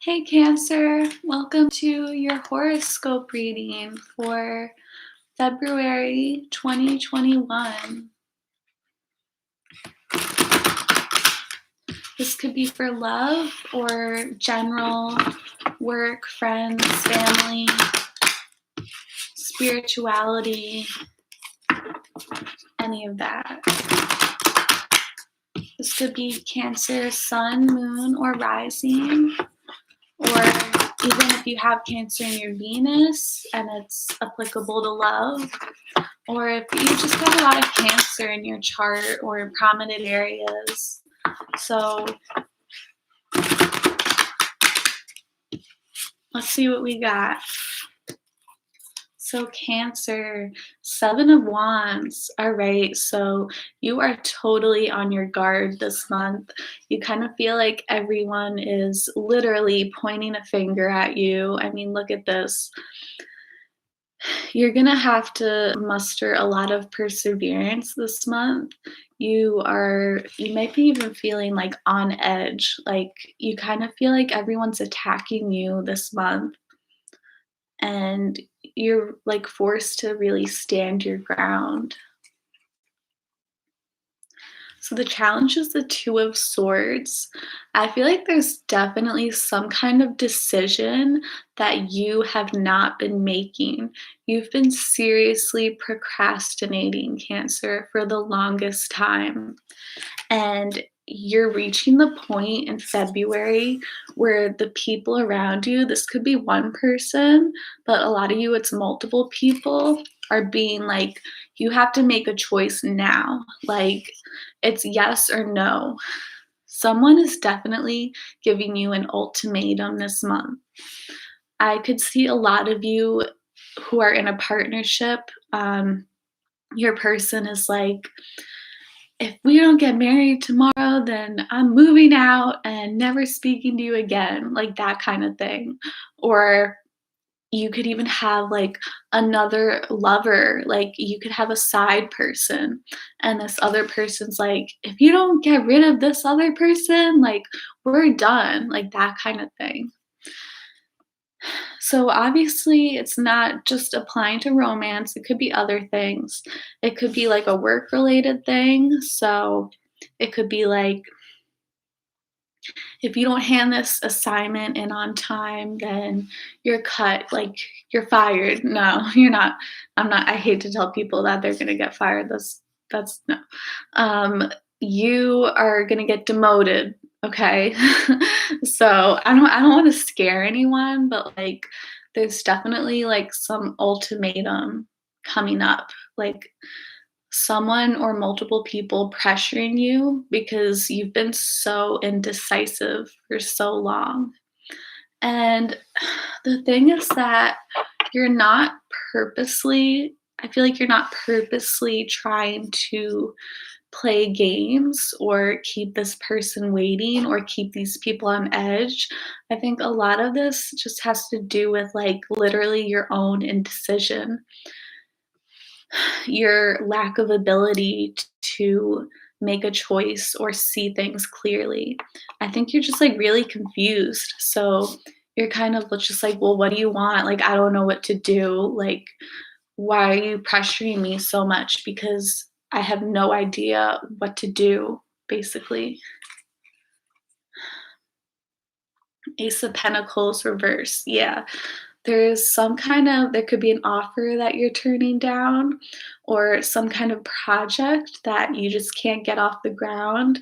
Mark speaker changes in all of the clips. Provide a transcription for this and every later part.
Speaker 1: Hey Cancer, welcome to your horoscope reading for February 2021. This could be for love or general work, friends, family, spirituality, any of that. This could be Cancer, Sun, Moon, or Rising, or even if you have Cancer in your Venus and it's applicable to love, or if you just have a lot of Cancer in your chart or in prominent areas. So let's see what we got. So Cancer, Seven of Wands. All right, so you are totally on your guard this month. You kind of feel like everyone is literally pointing a finger at you. I mean, look at this. You're gonna have to muster a lot of perseverance this month. You might be even feeling like on edge, like you kind of feel like everyone's attacking you this month, and you're like forced to really stand your ground. So the challenge is the Two of Swords. I feel like there's definitely some kind of decision that you have not been making. You've been seriously procrastinating, Cancer, for the longest time. And you're reaching the point in February where the people around you, this could be one person, but a lot of you, it's multiple people, are being like, you have to make a choice now. Like, it's yes or no. Someone is definitely giving you an ultimatum this month. I could see a lot of you who are in a partnership. Your person is like, if we don't get married tomorrow, then I'm moving out and never speaking to you again, like that kind of thing. Or you could even have like another lover, like you could have a side person, and this other person's like, if you don't get rid of this other person, like we're done, like that kind of thing. So obviously, it's not just applying to romance, it could be other things. It could be like a work related thing. So it could be like, if you don't hand this assignment in on time, then you're cut, like you're fired. No, you're not. I'm not. I hate to tell people that they're going to get fired. That's no. You are going to get demoted. Okay. So I don't want to scare anyone, but like there's definitely like some ultimatum coming up. Like someone or multiple people pressuring you because you've been so indecisive for so long. And the thing is that you're not I feel like you're not purposely trying to play games or keep this person waiting or keep these people on edge. I think a lot of this just has to do with like literally your own indecision, your lack of ability to make a choice or see things clearly. I think you're just like really confused. So you're kind of just like, well, what do you want? Like, I don't know what to do. Like, why are you pressuring me so much? Because I have no idea what to do, basically. Ace of Pentacles reverse. Yeah. There could be an offer that you're turning down or some kind of project that you just can't get off the ground.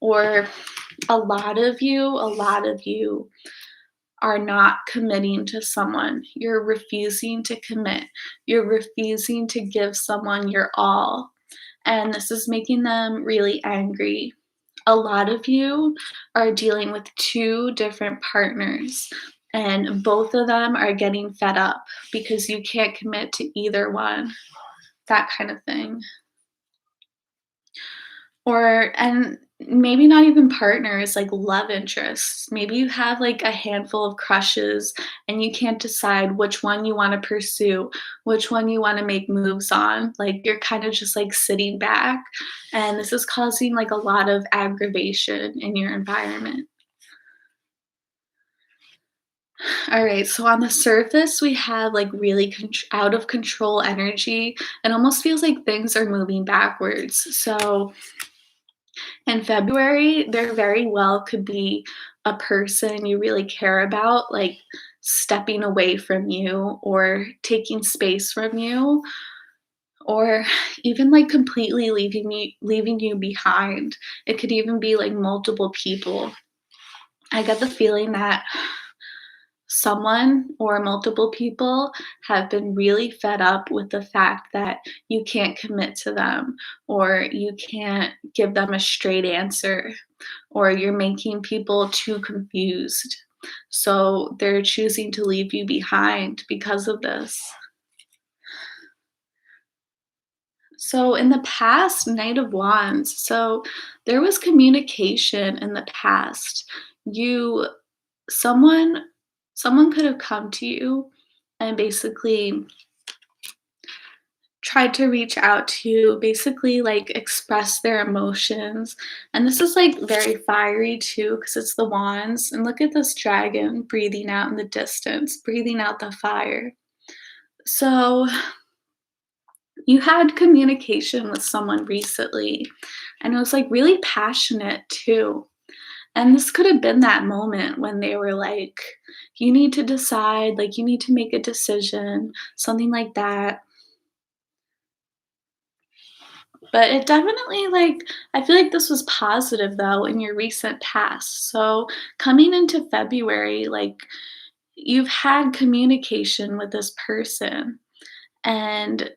Speaker 1: Or a lot of you are not committing to someone. You're refusing to commit. You're refusing to give someone your all. And this is making them really angry. A lot of you are dealing with two different partners, and both of them are getting fed up because you can't commit to either one, that kind of thing. And maybe not even partners, like love interests. Maybe you have like a handful of crushes and you can't decide which one you want to pursue, which one you want to make moves on. Like you're kind of just like sitting back, and this is causing like a lot of aggravation in your environment. All right, so on the surface, we have like really out of control energy. It almost feels like things are moving backwards. So in February, there very well could be a person you really care about, like stepping away from you or taking space from you or even like completely leaving you behind. It could even be like multiple people. I get the feeling that someone or multiple people have been really fed up with the fact that you can't commit to them or you can't give them a straight answer or you're making people too confused. So they're choosing to leave you behind because of this. So in the past, Knight of Wands, so there was communication in the past. You someone someone could have come to you and basically tried to reach out to you, basically like express their emotions. And this is like very fiery too, because it's the wands. And look at this dragon breathing out in the distance, breathing out the fire. So you had communication with someone recently, and it was like really passionate too. And this could have been that moment when they were like, you need to decide, like, you need to make a decision, something like that. But it definitely, like, I feel like this was positive though in your recent past. So coming into February, like, you've had communication with this person, and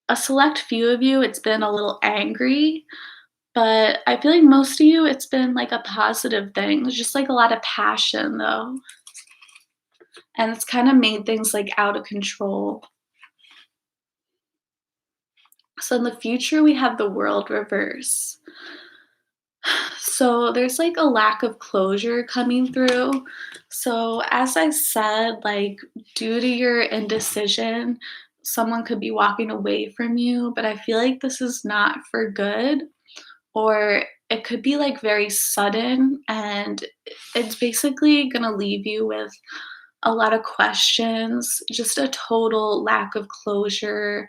Speaker 1: a select few of you, it's been a little angry. But I feel like most of you, it's been like a positive thing. There's just like a lot of passion though. And it's kind of made things like out of control. So in the future, we have the world reverse. So there's like a lack of closure coming through. So as I said, like due to your indecision, someone could be walking away from you, but I feel like this is not for good, or it could be like very sudden and it's basically going to leave you with a lot of questions, just a total lack of closure,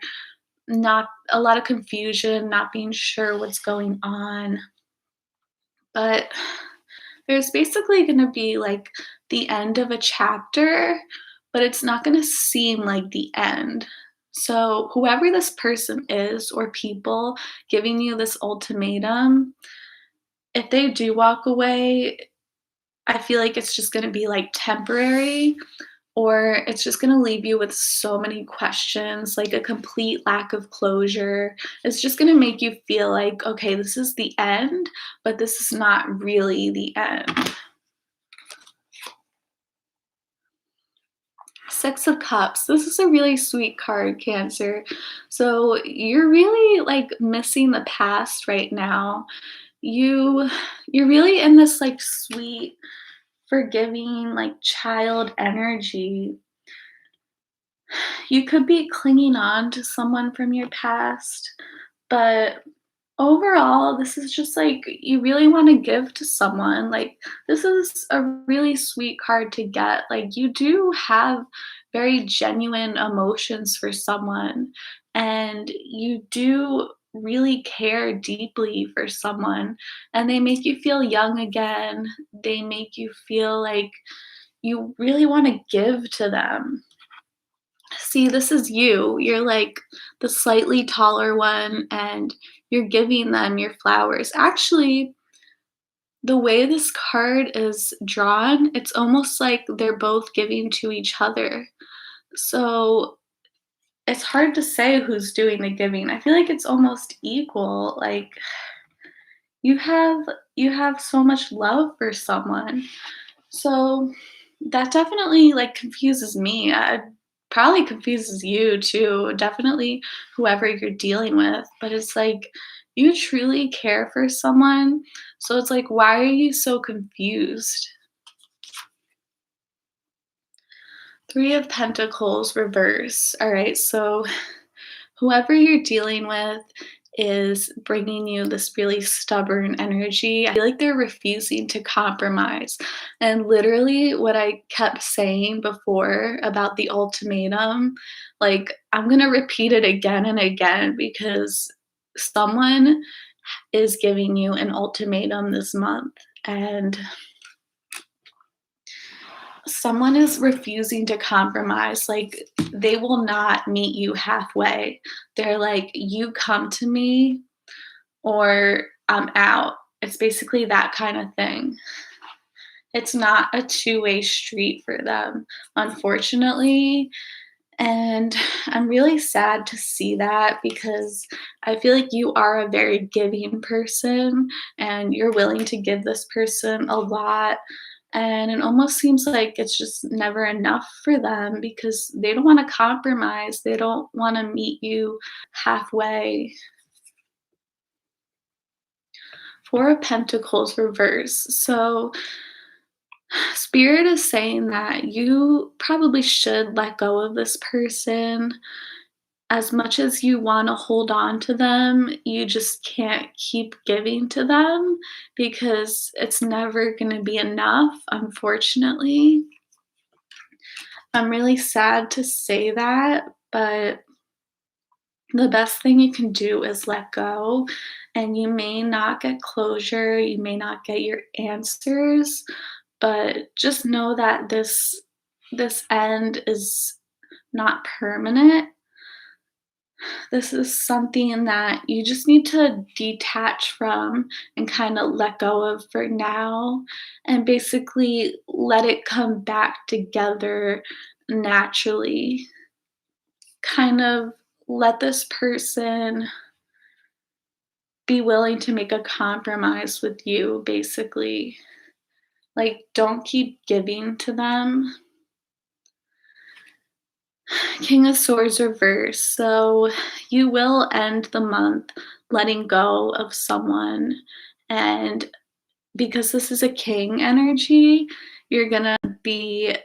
Speaker 1: not a lot of confusion, not being sure what's going on. But there's basically going to be like the end of a chapter, but it's not going to seem like the end. So, whoever this person is or people giving you this ultimatum, if they do walk away, I feel like it's just gonna be, like, temporary, or it's just gonna leave you with so many questions, like a complete lack of closure. It's just gonna make you feel like, "Okay, this is the end, but this is not really the end." Six of Cups. This is a really sweet card, Cancer. So, you're really, like, missing the past right now. You you're really in this, like, sweet forgiving, like, child energy. You could be clinging on to someone from your past, but overall, this is just like you really want to give to someone. Like, this is a really sweet card to get. Like, you do have very genuine emotions for someone, and you do really care deeply for someone, and they make you feel young again. They make you feel like you really want to give to them. See, this is you. You're like the slightly taller one, and you're giving them your flowers. Actually, the way this card is drawn, it's almost like they're both giving to each other. So it's hard to say who's doing the giving. I feel like it's almost equal. Like you have you have so much love for someone. So that definitely like confuses me. Probably confuses you too. Definitely whoever you're dealing with. But it's like you truly care for someone. So it's like, why are you so confused? Three of Pentacles reverse. All right. So whoever you're dealing with, is bringing you this really stubborn energy. I feel like they're refusing to compromise. And literally, what I kept saying before about the ultimatum, like, I'm gonna repeat it again and again because someone is giving you an ultimatum this month. And someone is refusing to compromise. Like, they will not meet you halfway. They're like, you come to me or I'm out. It's basically that kind of thing. It's not a two-way street for them, unfortunately. And I'm really sad to see that because I feel like you are a very giving person and you're willing to give this person a lot. And it almost seems like it's just never enough for them because they don't want to compromise. They don't want to meet you halfway. Four of Pentacles reverse. So, Spirit is saying that you probably should let go of this person. As much as you want to hold on to them, you just can't keep giving to them because it's never going to be enough, unfortunately. I'm really sad to say that, but the best thing you can do is let go. And you may not get closure, you may not get your answers, but just know that this end is not permanent. This is something that you just need to detach from and kind of let go of for now, and basically let it come back together naturally. Kind of let this person be willing to make a compromise with you, basically. Like, don't keep giving to them. King of Swords reverse. So you will end the month letting go of someone. And because this is a king energy, you're gonna be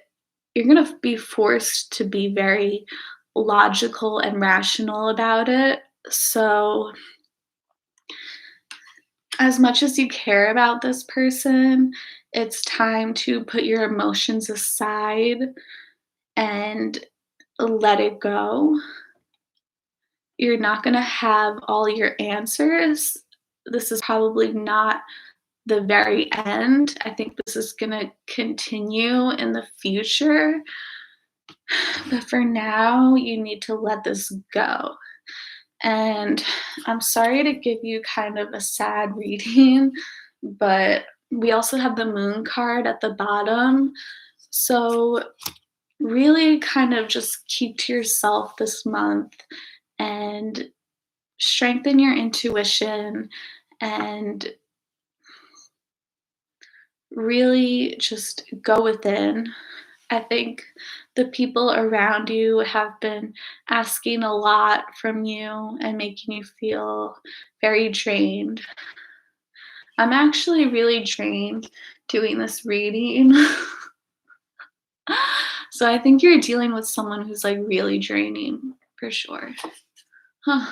Speaker 1: you're gonna be forced to be very logical and rational about it. So as much as you care about this person, it's time to put your emotions aside and let it go. You're not gonna have all your answers. This is probably not the very end. I think this is gonna continue in the future, but for now, you need to let this go. And I'm sorry to give you kind of a sad reading, but we also have the moon card at the bottom. So really kind of just keep to yourself this month and strengthen your intuition and really just go within. I think the people around you have been asking a lot from you and making you feel very drained. I'm actually really drained doing this reading. So I think you're dealing with someone who's like really draining for sure. Huh.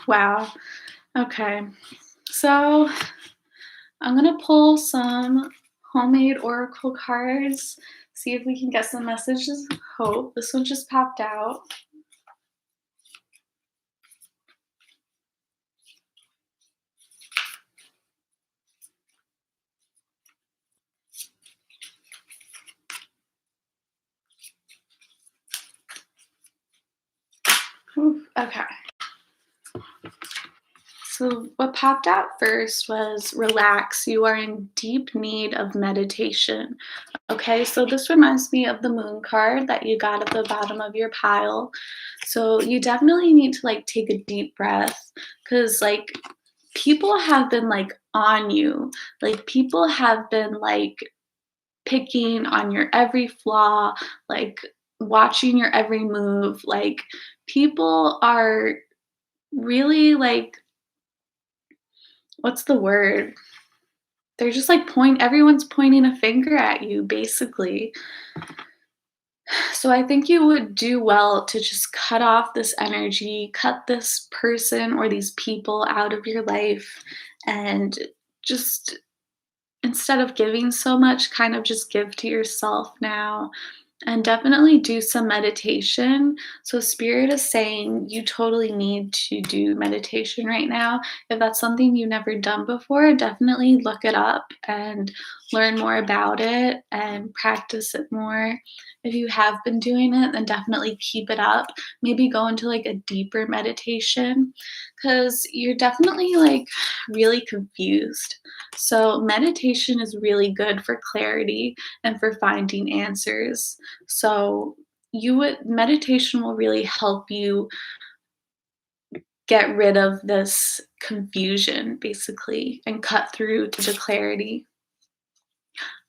Speaker 1: Wow. Okay. So I'm gonna pull some homemade oracle cards, see if we can get some messages of hope. This one just popped out. Okay. So, what popped out first was relax. You are in deep need of meditation. Okay, so this reminds me of the moon card that you got at the bottom of your pile. So, you definitely need to like take a deep breath because, like, people have been like on you. Like, people have been like picking on your every flaw, like watching your every move. Like, people are really like, what's the word? They're just like everyone's pointing a finger at you, basically. So I think you would do well to just cut off this energy, cut this person or these people out of your life, and just instead of giving so much, kind of just give to yourself now. And definitely do some meditation. So, Spirit is saying you totally need to do meditation right now. If that's something you've never done before, definitely look it up and learn more about it and practice it more. If you have been doing it, then definitely keep it up. Maybe go into like a deeper meditation because you're definitely like really confused. So, meditation is really good for clarity and for finding answers. So, you would meditation will really help you get rid of this confusion basically and cut through to the clarity.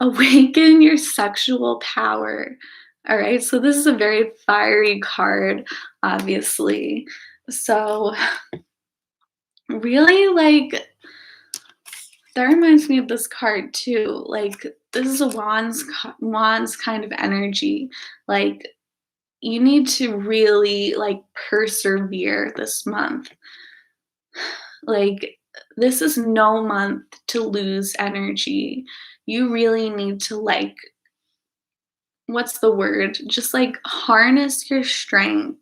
Speaker 1: Awaken your sexual power. All right, so this is a very fiery card, obviously. So, really like that reminds me of this card too. Like this is a wands kind of energy. Like you need to really like persevere this month. Like this is no month to lose energy. You really need to like what's the word? Just like harness your strength.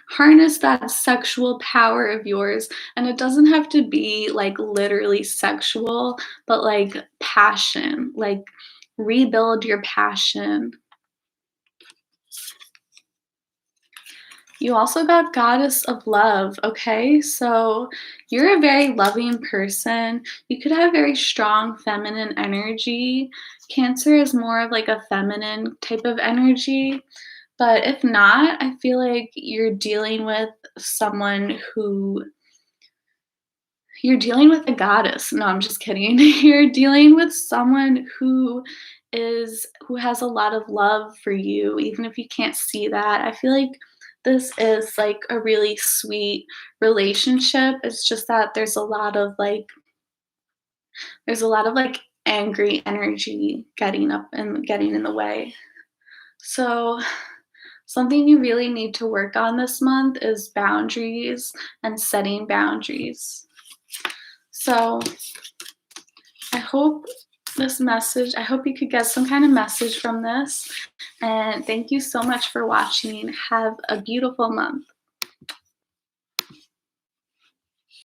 Speaker 1: Harness that sexual power of yours. And it doesn't have to be like literally sexual, but like passion. Like rebuild your passion. You also got Goddess of Love, okay? So you're a very loving person. You could have very strong feminine energy. Cancer is more of like a feminine type of energy. But if not, I feel like you're dealing with a goddess. No, I'm just kidding. You're dealing with someone who has a lot of love for you, even if you can't see that. I feel like this is like a really sweet relationship. It's just that there's a lot of like angry energy getting up and getting in the way. So something you really need to work on this month is boundaries and setting boundaries. So I hope you could get some kind of message from this. And thank you so much for watching. Have a beautiful month.